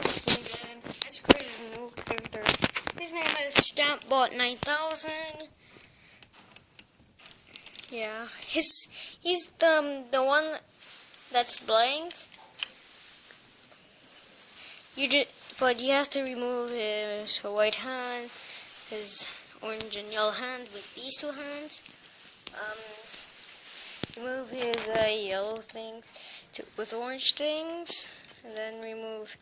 this again. I just created a new character. His name is StampBot9000. Yeah, he's the one that's blank. But you have to remove his white hand, his orange and yellow hand with these two hands. Remove his yellow thing with orange things, and then remove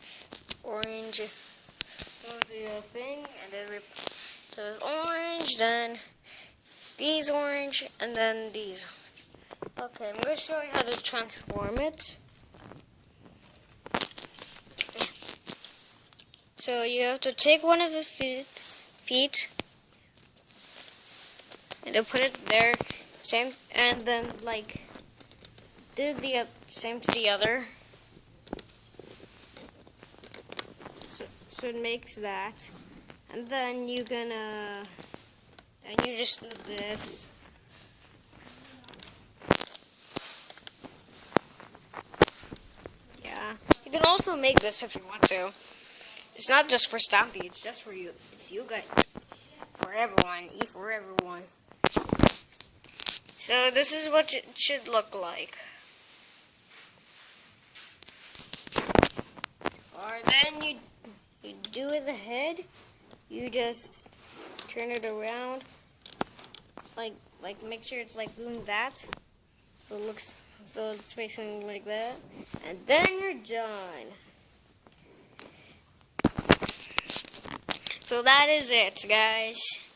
orange. Remove the thing, and then the orange. Then these orange, and then these. Okay, I'm going to show you how to transform it. So you have to take one of the feet and then put it there, same, and then like do the same to the other. So it makes that, and then you just do this. Yeah, you can also make this if you want to. It's not just for Stampy, it's just for you. It's you guys. For everyone. For everyone. So this is what it should look like. Or then you do with the head. You just turn it around. Like make sure it's like doing that. So it's facing like that. And then you're done. So that is it, guys.